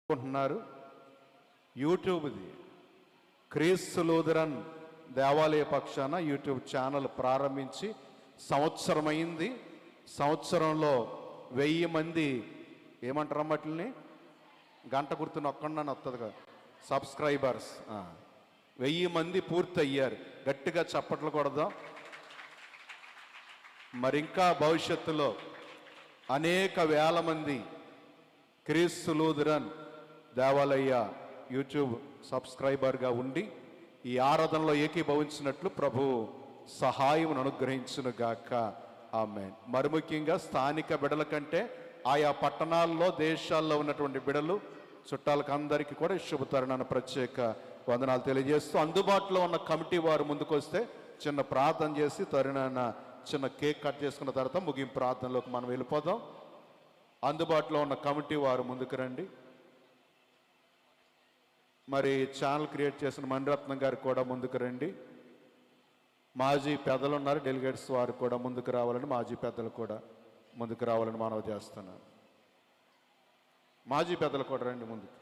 అనుకుంటున్నారు. యూట్యూబ్ది క్రీస్తు లూథరన్ దేవాలయ పక్షాన యూట్యూబ్ ఛానల్ ప్రారంభించి సంవత్సరం అయింది. సంవత్సరంలో 1000 మంది ఏమంటారు వాటిని గంట గుర్తు నొక్కండి వస్తుందిగా సబ్స్క్రైబర్స్ 1000 మంది పూర్తి అయ్యారు. గట్టిగా చప్పట్లు కొడదాం. మరి ఇంకా భవిష్యత్తులో అనేక వేల మంది క్రీస్తు లూథరన్ దేవాలయ యూట్యూబ్ సబ్స్క్రైబర్గా ఉండి ఈ ఆరాధనలో ఏకీభవించినట్లు ప్రభు సహాయం అనుగ్రహించును గాక. ఆమేన్. మరి ముఖ్యంగా స్థానిక బిడల కంటే ఆయా పట్టణాల్లో దేశాల్లో ఉన్నటువంటి బిడలు చుట్టాలకు అందరికీ కూడా శుభతరుణాన్ని ప్రత్యేక వందనాలు తెలియజేస్తూ అందుబాటులో ఉన్న కమిటీ వారు ముందుకు వస్తే చిన్న ప్రార్థన చేసి తరుణాన చిన్న కేక్ కట్ చేసుకున్న తర్వాత ముగింపు ప్రార్థనలోకి మనం వెళ్ళిపోదాం. అందుబాటులో ఉన్న కమిటీ వారు ముందుకు రండి. మరి ఛానల్ క్రియేట్ చేసిన మణిరత్నం గారు కూడా ముందుకు రండి. మాజీ పెద్దలు ఉన్నారు, డెలిగేట్స్ వారు కూడా ముందుకు రావాలని, మాజీ పెద్దలు కూడా ముందుకు రావాలని మనవి చేస్తున్నాను. మాజీ పెద్దలు కూడా రండి ముందుకు.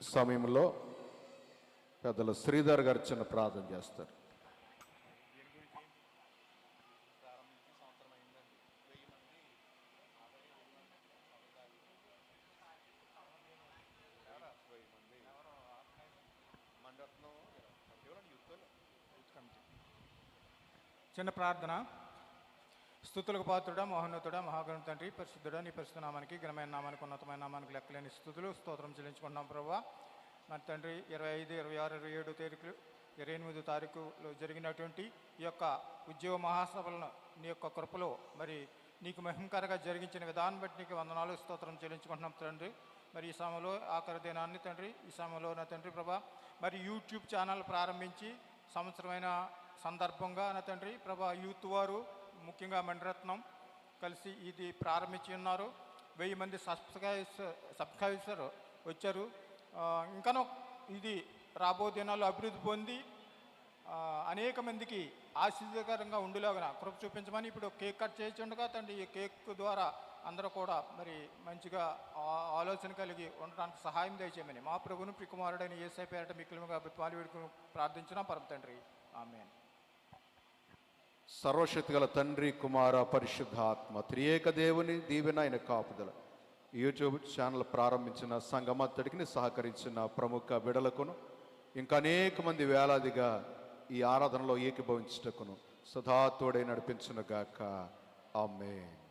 సమయంలో పెద్దలు శ్రీధర్ గారు చిన్న ప్రార్థన చేస్తారు. చిన్న ప్రార్థన. స్థుతులకు పాత్రుడా, మహోన్నతుడా, మహాగణ తండ్రి, పరిశుద్ధుడా, నీ పరిశుద్ధ నామానికి, ఘనమైన నామానికి, ఉన్నతమైన నామానికి లెక్కలేని స్థుతులు స్తోత్రం చెల్లించుకుంటున్నాం ప్రభువా. మన తండ్రి 25, 26, 27 తేదీలు 28 తారీఖులో జరిగినటువంటి ఈ యొక్క ఉద్యోగ మహాసభలను నీ యొక్క కృపలో మరి నీకు మహిమకరంగా జరిగించిన విధానం బట్టి నీకు వందనాలు స్తోత్రం చెల్లించుకుంటున్నాం తండ్రి. మరి ఈ సమయంలో ఆఖరి దినాన్ని తండ్రి, ఈ సమయంలో నా తండ్రి ప్రభా మరి యూట్యూబ్ ఛానల్ ప్రారంభించి సంవత్సరమైన సందర్భంగా నా తండ్రి ప్రభా యూత్ వారు ముఖ్యంగా మణిరత్నం కలిసి ఇది ప్రారంభించి ఉన్నారు. 1000 మంది సబ్స్క్రైబర్స్ వచ్చారు. ఇంకనూ ఇది రాబో దినాల్లో అభివృద్ధి పొంది అనేక మందికి ఆశీర్వాదకరంగా ఉండేలాగా కృప చూపించమని ఇప్పుడు కేక్ కట్ చేయించుండగా తండ్రి ఈ కేక్ ద్వారా అందరూ కూడా మరి మంచిగా ఆలోచన కలిగి ఉండడానికి సహాయం దయచేయమని మా ప్రభువును ప్రికుమారుడైన యేసయ్య పేరట మిక్కిలిగా పాలు వేడుకుని ప్రార్థించిన పరమ తండ్రి. ఆమేన్. సర్వశక్తి గల తండ్రి, కుమార, పరిశుద్ధాత్మ త్రియేక దేవుని దీవెన ఆయన కాపుదల యూట్యూబ్ ఛానల్ ప్రారంభించిన సంఘమత్తడికి సహకరించిన ప్రముఖ బిడలకును ఇంకా అనేక మంది వేలాదిగా ఈ ఆరాధనలో ఏకీభవించుటకును సదా తోడై నడిపించును గాక. ఆమేన్.